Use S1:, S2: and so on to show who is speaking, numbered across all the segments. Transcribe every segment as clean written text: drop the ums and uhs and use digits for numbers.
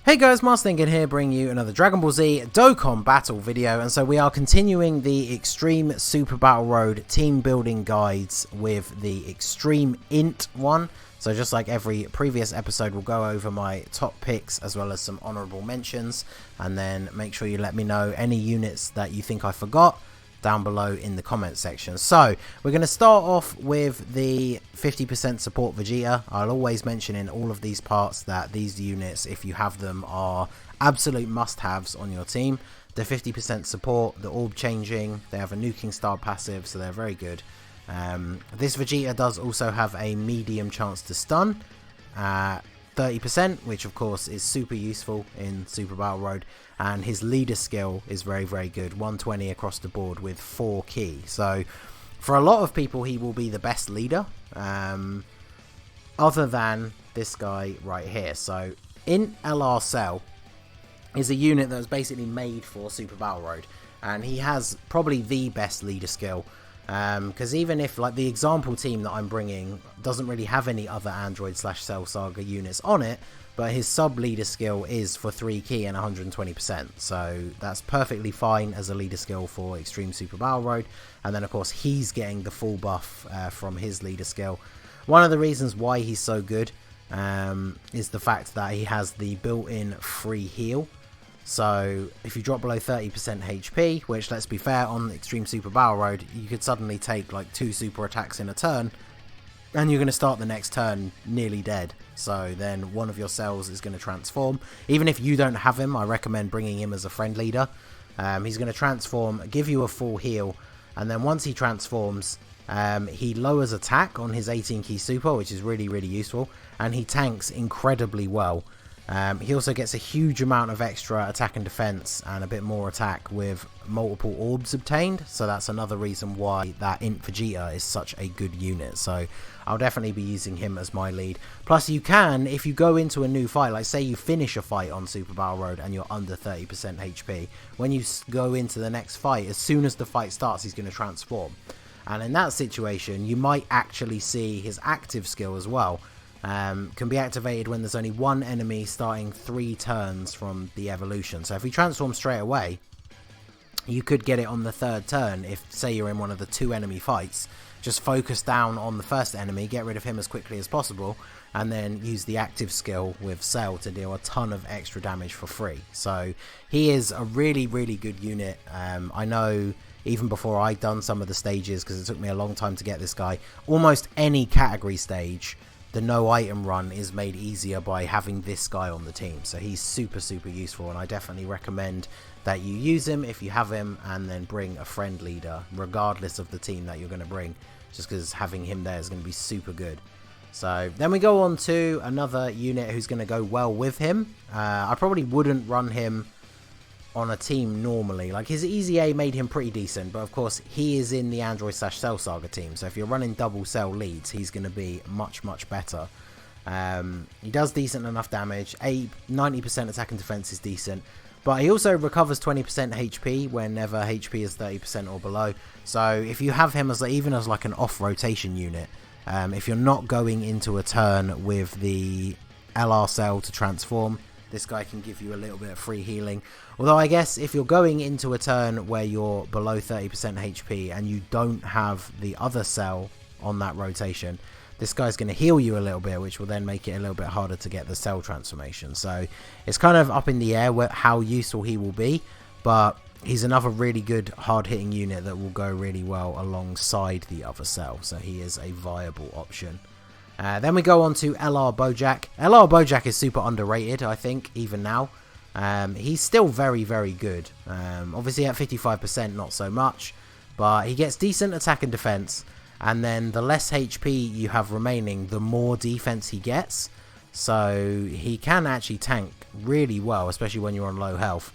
S1: Hey guys, Marstinkin here, bringing you another Dragon Ball Z Dokkan battle video, and so we are continuing the Extreme Super Battle Road team building guides with the Extreme INT one. So just like every previous episode, we'll go over my top picks as well as some honourable mentions, and then make sure you let me know any units that you think I forgot down below in the comment section. So we're going to start off with the 50% support Vegeta. I'll always mention in all of these parts that these units, if you have them, are absolute must-haves on your team. The 50% support, the orb changing, they have a nuking style passive, so they're very good. This Vegeta does also have a medium chance to stun, 30%, which of course is super useful in Super Battle Road, and his leader skill is very good, 120 across the board with 4 key. So for a lot of people he will be the best leader, other than this guy right here. So INT LR Cell is a unit that was basically made for Super Battle Road, and he has probably the best leader skill. Because even if like the example team that I'm bringing doesn't really have any other Android/Cell Saga units on it, but his sub leader skill is for 3 key and 120%, so that's perfectly fine as a leader skill for Extreme Super Battle Road. And then of course he's getting the full buff from his leader skill. One of the reasons why he's so good is the fact that he has the built-in free heal. So if you drop below 30% HP, which, let's be fair, on Extreme Super Battle Road, you could suddenly take like 2 super attacks in a turn, and you're going to start the next turn nearly dead. So then one of your cells is going to transform. Even if you don't have him, I recommend bringing him as a friend leader. He's going to transform, give you a full heal, and then once he transforms, he lowers attack on his 18 key super, which is really useful, and he tanks incredibly well. He also gets a huge amount of extra attack and defense and a bit more attack with multiple orbs obtained, so that's another reason why that INT Vegeta is such a good unit. So I'll definitely be using him as my lead. Plus you can, if you go into a new fight, like say you finish a fight on Super Battle Road and you're under 30% HP, when you go into the next fight, as soon as the fight starts, he's going to transform. And in that situation, you might actually see his active skill as well. Can be activated when there's only one enemy starting 3 turns from the evolution. So if he transforms straight away, you could get it on the 3rd turn. If say you're in one of the 2 enemy fights, just focus down on the first enemy, get rid of him as quickly as possible, and then use the active skill with Cell to deal a ton of extra damage for free. So he is a really good unit. I know even before I'd done some of the stages, because it took me a long time to get this guy, almost any category stage, the no item run is made easier by having this guy on the team. So he's super useful, and I definitely recommend that you use him if you have him, and then bring a friend leader regardless of the team that you're going to bring, just because having him there is going to be super good. So then we go on to another unit who's going to go well with him. I probably wouldn't run him on a team normally. Like his Easy A made him pretty decent, but of course he is in the Android/Cell Saga team, so if you're running double cell leads, he's going to be much better. He does decent enough damage, 90% attack and defense is decent, but he also recovers 20% HP whenever HP is 30% or below. So if you have him as even as like an off rotation unit, if you're not going into a turn with the LR cell to transform, this guy can give you a little bit of free healing. Although I guess if you're going into a turn where you're below 30% HP and you don't have the other cell on that rotation, this guy's going to heal you a little bit, which will then make it a little bit harder to get the cell transformation. So it's kind of up in the air how useful he will be, but he's another really good hard-hitting unit that will go really well alongside the other cell. So he is a viable option. Then we go on to LR Bojack. LR Bojack is super underrated, I think, even now. He's still very good. Obviously at 55%, not so much, but he gets decent attack and defense, and then the less HP you have remaining, the more defense he gets. So he can actually tank really well, especially when you're on low health.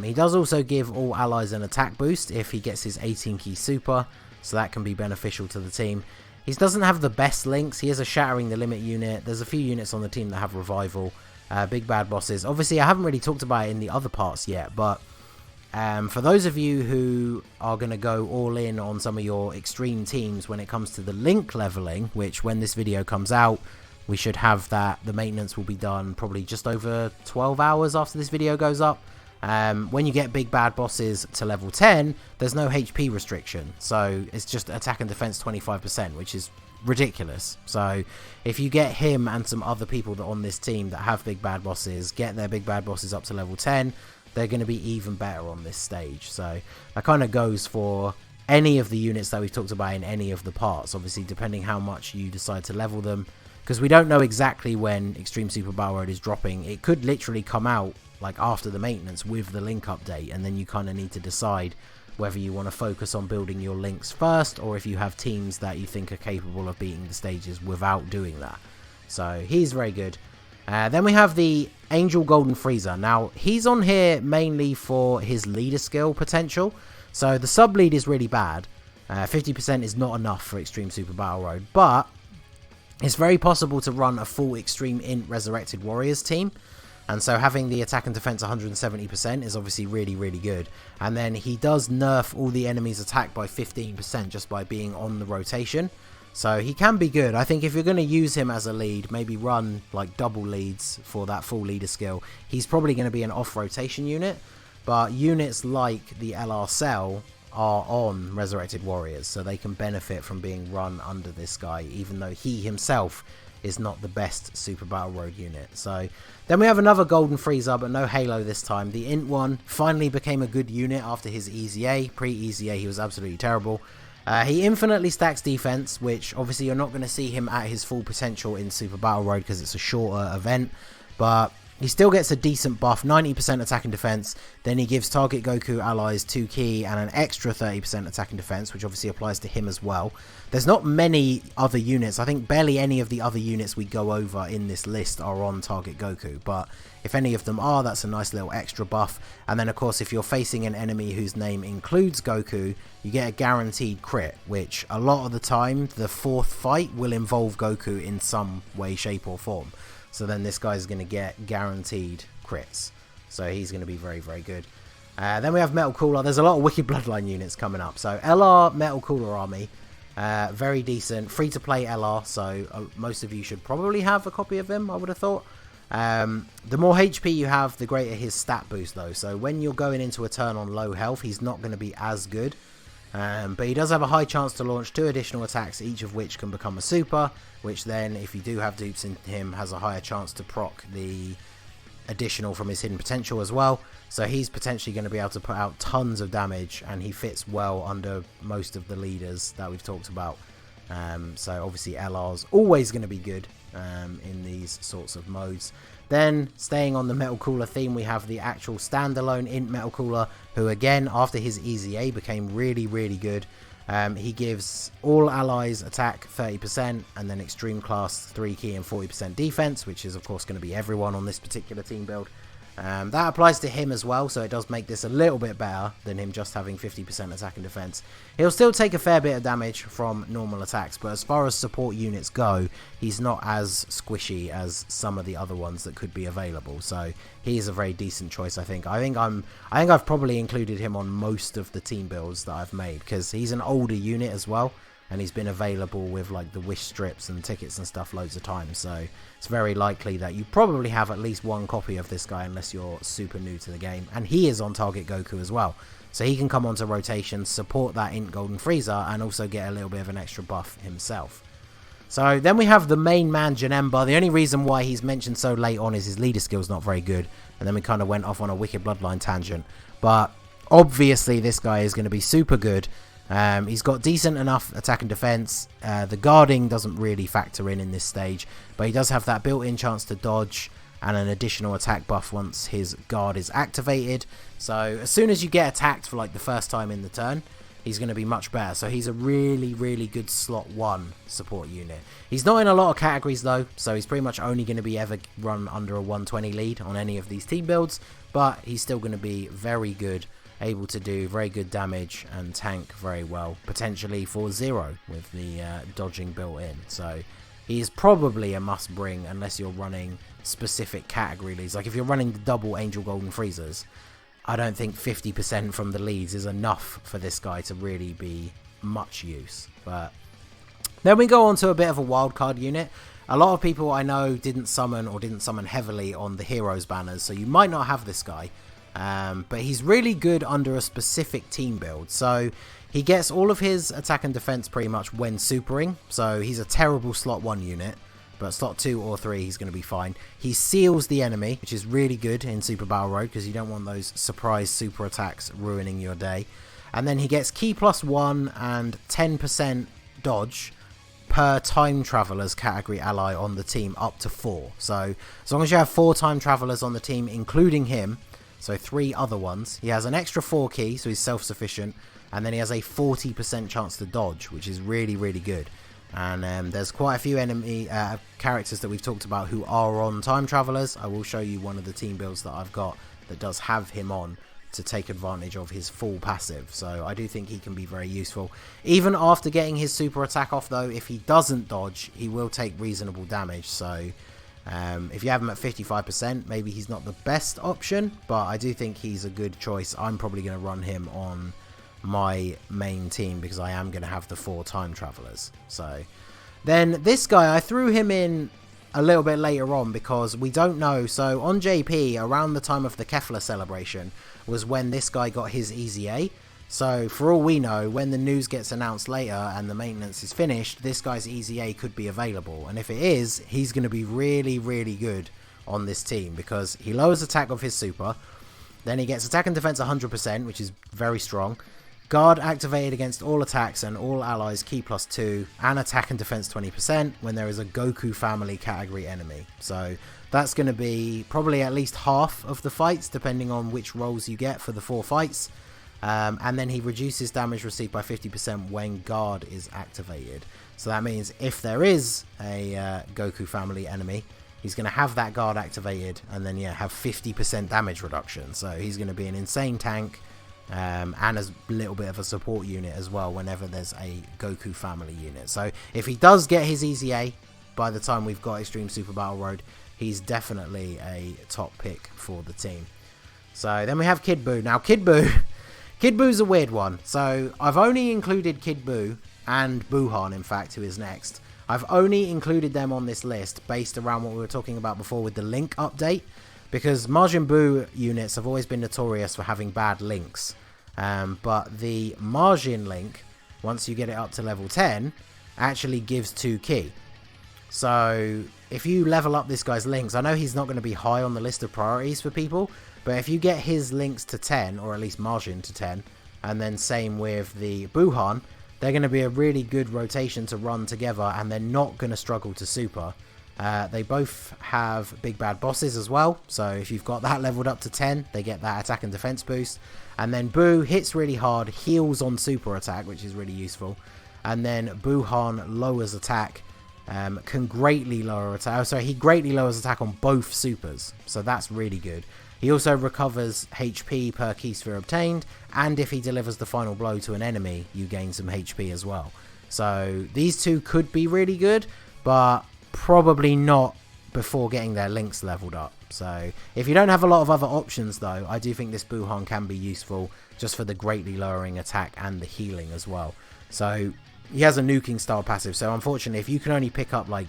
S1: He does also give all allies an attack boost if he gets his 18 key super, so that can be beneficial to the team. He doesn't have the best links. He is a Shattering the Limit unit. There's a few units on the team that have Revival. Big bad bosses. Obviously, I haven't really talked about it in the other parts yet, but for those of you who are going to go all in on some of your extreme teams when it comes to the link leveling, which when this video comes out, We should have that. The maintenance will be done probably just over 12 hours after this video goes up. When you get big bad bosses to level 10, there's no HP restriction. So it's just attack and defense 25%, which is ridiculous. So if you get him and some other people that on this team that have big bad bosses, get their big bad bosses up to level 10, they're going to be even better on this stage. So that kind of goes for any of the units that we've talked about in any of the parts, obviously depending how much you decide to level them, because we don't know exactly when Extreme Super Battle Road is dropping. It could literally come out like after the maintenance with the link update, and then you kind of need to decide whether you want to focus on building your links first, or if you have teams that you think are capable of beating the stages without doing that. So he's very good. Then we have the Angel Golden Frieza. Now he's on here mainly for his leader skill potential. So the sub lead is really bad. 50% is not enough for Extreme Super Battle Road, but it's very possible to run a full Extreme INT Resurrected Warriors team. And so having the attack and defense 170% is obviously really, really good. And then he does nerf all the enemies' attack by 15% just by being on the rotation. So he can be good. I think if you're going to use him as a lead, maybe run like double leads for that full leader skill. He's probably going to be an off-rotation unit. But units like the LR Cell are on Resurrected Warriors, so they can benefit from being run under this guy, even though he himself is not the best Super Battle Road unit. So then we have another Golden Frieza, but no Halo this time. The INT one finally became a good unit after his EZA. Pre-EZA he was absolutely terrible. He infinitely stacks defense, which obviously you're not going to see him at his full potential in Super Battle Road because it's a shorter event, but he still gets a decent buff, 90% attack and defense. Then he gives target Goku allies 2 ki and an extra 30% attack and defense, which obviously applies to him as well. There's not many other units. I think barely any of the other units we go over in this list are on target Goku. But if any of them are, that's a nice little extra buff. And then, of course, if you're facing an enemy whose name includes Goku, you get a guaranteed crit, which a lot of the time, the fourth fight will involve Goku in some way, shape or form. So then this guy's going to get guaranteed crits. So he's going to be very, very good. Then we have Metal Cooler. There's a lot of Wicked Bloodline units coming up. So LR Metal Cooler Army. Very decent. Free to play LR. So most of you should probably have a copy of him, I would have thought. The more HP you have, the greater his stat boost though. So when you're going into a turn on low health, he's not going to be as good. But he does have a high chance to launch 2 additional attacks, each of which can become a super, which then, if you do have dupes in him, has a higher chance to proc the additional from his hidden potential as well. So he's potentially going to be able to put out tons of damage, and he fits well under most of the leaders that we've talked about. So obviously LR's always going to be good in these sorts of modes. Then, staying on the Metal Cooler theme, we have the actual standalone INT Metal Cooler, who again, after his EZA, became really, really good. He gives all allies attack 30%, and then extreme class 3 ki and 40% defense, which is of course going to be everyone on this particular team build. That applies to him as well, so it does make this a little bit better than him just having 50% attack and defense. He'll still take a fair bit of damage from normal attacks, but as far as support units go, he's not as squishy as some of the other ones that could be available. So he is a very decent choice, I think. I think I've probably included him on most of the team builds that I've made, because he's an older unit as well. And he's been available with like the wish strips and tickets and stuff loads of times. So it's very likely that you probably have at least one copy of this guy unless you're super new to the game. And he is on target Goku as well. So he can come onto rotation, support that INT Golden Frieza, and also get a little bit of an extra buff himself. So then we have the main man, Janemba. The only reason why he's mentioned so late on is his leader skill's not very good. And then we kind of went off on a Wicked Bloodline tangent. But obviously this guy is going to be super good. He's got decent enough attack and defense. The guarding doesn't really factor in this stage, but he does have that built-in chance to dodge and an additional attack buff once his guard is activated. So as soon as you get attacked for like the first time in the turn, he's going to be much better. So he's a really, really good slot 1 support unit. He's not in a lot of categories though, so he's pretty much only going to be ever run under a 120 lead on any of these team builds, but he's still going to be very good, able to do very good damage and tank very well, potentially for 0 with the dodging built in. So he's probably a must bring unless you're running specific category leads. Like if you're running the double Angel Golden Friezas, I don't think 50% from the leads is enough for this guy to really be much use. But then we go on to a bit of a wildcard unit. a lot of people I know didn't summon or didn't summon heavily on the heroes banners, so you might not have this guy. But he's really good under a specific team build. So he gets all of his attack and defense pretty much when supering. So he's a terrible slot 1 unit, but slot 2 or 3 he's going to be fine. He seals the enemy, which is really good in Super Battle Road because you don't want those surprise super attacks ruining your day. And then he gets Ki +1 and 10% dodge per time travelers category ally on the team up to 4. So as long as you have 4 time travelers on the team, including him, so 3 other ones, he has an extra 4 Ki, so he's self-sufficient, and then he has a 40% chance to dodge, which is really, really good. And there's quite a few enemy characters that we've talked about who are on time travelers. I will show you one of the team builds that I've got that does have him on to take advantage of his full passive. So I do think he can be very useful. Even after getting his super attack off though, if he doesn't dodge, he will take reasonable damage. So if you have him at 55%, maybe he's not the best option, but I do think he's a good choice. I'm probably going to run him on my main team because I am going to have the 4 time travelers. So then this guy, I threw him in a little bit later on because we don't know. So on JP, around the time of the Kefla celebration was when this guy got his Easy A. So for all we know, when the news gets announced later and the maintenance is finished, this guy's Easy A could be available. And if it is, he's going to be really, really good on this team because he lowers attack of his super. Then he gets attack and defense 100%, which is very strong. Guard activated against all attacks and all allies Ki +2, and attack and defense 20% when there is a Goku family category enemy. So that's going to be probably at least half of the fights, depending on which roles you get for the 4 fights. And then he reduces damage received by 50% when guard is activated. So that means if there is a Goku family enemy, he's going to have that guard activated and then have 50% damage reduction. So he's going to be an insane tank. And a little bit of a support unit as well whenever there's a Goku family unit. So if he does get his Easy A by the time we've got Extreme Super Battle Road, he's definitely a top pick for the team. So then we have Kid Buu. Now Kid Buu's a weird one. So I've only included Kid Buu and Buuhan, in fact, who is next. I've only included them on this list based around what we were talking about before with the link update. Because Majin Buu units have always been notorious for having bad links. But the Majin link, once you get it up to level 10, actually gives 2 Ki. So if you level up this guy's links, I know he's not going to be high on the list of priorities for people, but if you get his links to 10, or at least Majin to 10, and then same with the Buuhan, they're going to be a really good rotation to run together, and they're not going to struggle to super. They both have big bad bosses as well, so if you've got that leveled up to 10, they get that attack and defense boost. And then Buu hits really hard, heals on super attack, which is really useful. And then Buuhan lowers attack, can greatly lower attack. Oh, sorry, he greatly lowers attack on both supers, so that's really good. He also recovers HP per Ki sphere obtained, and if he delivers the final blow to an enemy, you gain some HP as well. So these two could be really good, but probably not before getting their links leveled up. So if you don't have a lot of other options though, I do think this Buuhan can be useful just for the greatly lowering attack and the healing as well. So he has a nuking style passive, so unfortunately if you can only pick up like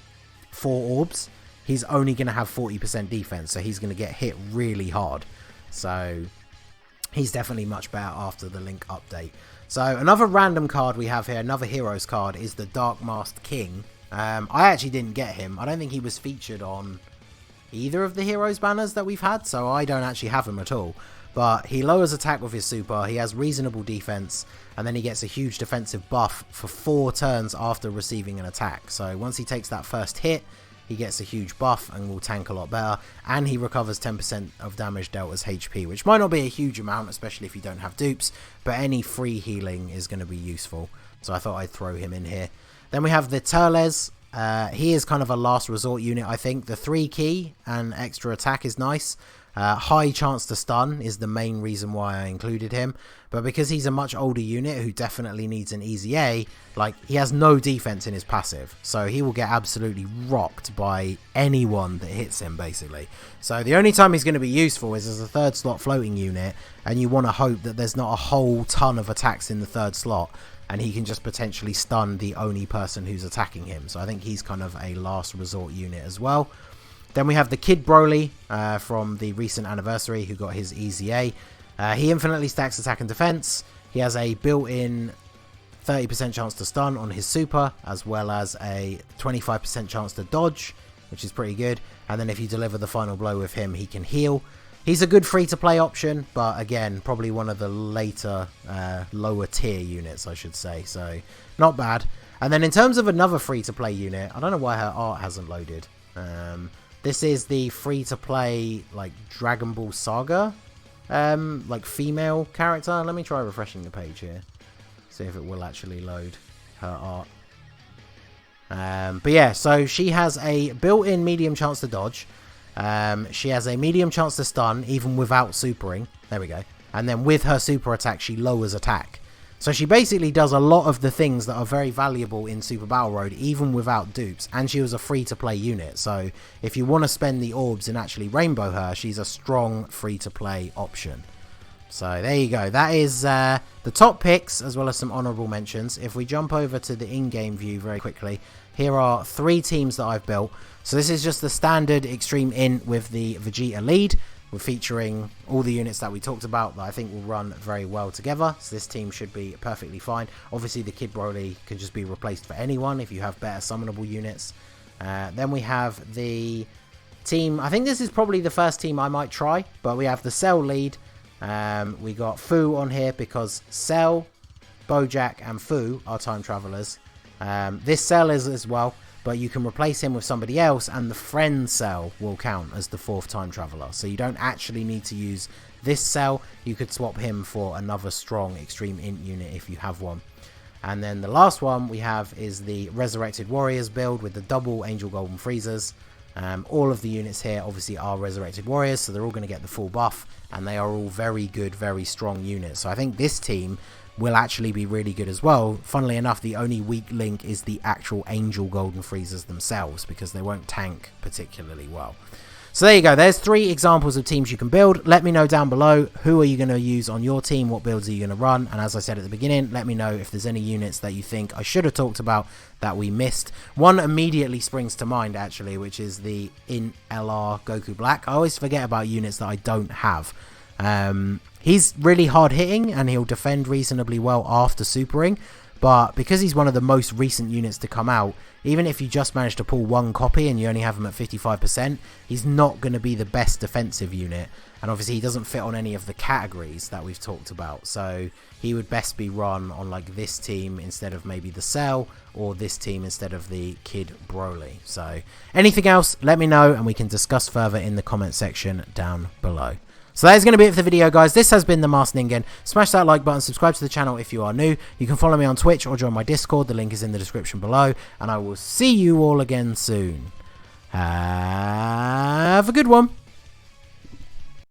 S1: 4 orbs, he's only going to have 40% defense, so he's going to get hit really hard. So he's definitely much better after the link update. So another random card we have here, another heroes card, is the Dark Masked King. I actually didn't get him. I don't think he was featured on either of the heroes banners that we've had, so I don't actually have him at all. But he lowers attack with his super, he has reasonable defense, and then he gets a huge defensive buff for 4 turns after receiving an attack. So once he takes that first hit, he gets a huge buff and will tank a lot better, and he recovers 10% of damage dealt as HP, which might not be a huge amount, especially if you don't have dupes, but any free healing is going to be useful, so I thought I'd throw him in here. Then we have the Turles. He is kind of a last resort unit, I think. The 3 Ki and extra attack is nice. High chance to stun is the main reason why I included him. But because he's a much older unit who definitely needs an Easy A, like, he has no defense in his passive. So he will get absolutely rocked by anyone that hits him, basically. So the only time he's going to be useful is as a 3rd slot floating unit, and you want to hope that there's not a whole ton of attacks in the 3rd slot. and he can just potentially stun the only person who's attacking him. So I think he's kind of a last resort unit as well. Then we have the Kid Broly from the recent anniversary, who got his Easy A. He infinitely stacks attack and defense. He has a built-in 30% chance to stun on his super, as well as a 25% chance to dodge, which is pretty good. And then if you deliver the final blow with him, he can heal. He's a good free-to-play option, but again, probably one of the later, lower-tier units, I should say. So, not bad. And then in terms of another free-to-play unit, I don't know why her art hasn't loaded. This is the free-to-play, like, Dragon Ball Saga, like, female character. Let me try refreshing the page here. See if it will actually load her art. But yeah, so she has a built-in medium chance to dodge. She has a medium chance to stun, even without supering. There we go. And then with her super attack, she lowers attack. So she basically does a lot of the things that are very valuable in Super Battle Road, even without dupes. And she was a free-to-play unit. So if you want to spend the orbs and actually rainbow her, she's a strong free-to-play option. So there you go. That is the top picks, as well as some honourable mentions. If we jump over to the in-game view very quickly, here are 3 teams that I've built. So this is just the standard Extreme Int with the Vegeta lead. We're featuring all the units that we talked about that I think will run very well together. So this team should be perfectly fine. Obviously the Kid Broly can just be replaced for anyone if you have better summonable units. Then we have the team. I think this is probably the first team I might try, but we have the Cell lead. We got Fu on here because Cell, Bojack and Fu are time travelers. This Cell is as well, but you can replace him with somebody else and the friend Cell will count as the 4th time traveler. So you don't actually need to use this Cell. You could swap him for another strong Extreme Int unit if you have one. And then the last one we have is the Resurrected Warriors build with the double Angel Golden Freezers. All of the units here obviously are Resurrected Warriors, so they're all going to get the full buff, and they are all very good, very strong units. So I think this team will actually be really good as well. Funnily enough, the only weak link is the actual Angel Golden Freezers themselves, because they won't tank particularly well. So there you go. There's 3 examples of teams you can build. Let me know down below, who are you going to use on your team? What builds are you going to run? And as I said at the beginning, let me know if there's any units that you think I should have talked about that we missed. One immediately springs to mind, actually, which is the INT LR Goku Black. I always forget about units that I don't have. He's really hard hitting and he'll defend reasonably well after supering. But because he's one of the most recent units to come out, even if you just manage to pull 1 copy and you only have him at 55%, he's not going to be the best defensive unit. And obviously he doesn't fit on any of the categories that we've talked about. So he would best be run on like this team instead of maybe the Cell, or this team instead of the Kid Broly. So anything else, let me know and we can discuss further in the comment section down below. So that is going to be it for the video, guys. This has been the Masked Ningen. Smash that like button, subscribe to the channel if you are new. You can follow me on Twitch or join my Discord. The link is in the description below. And I will see you all again soon. Have a good one.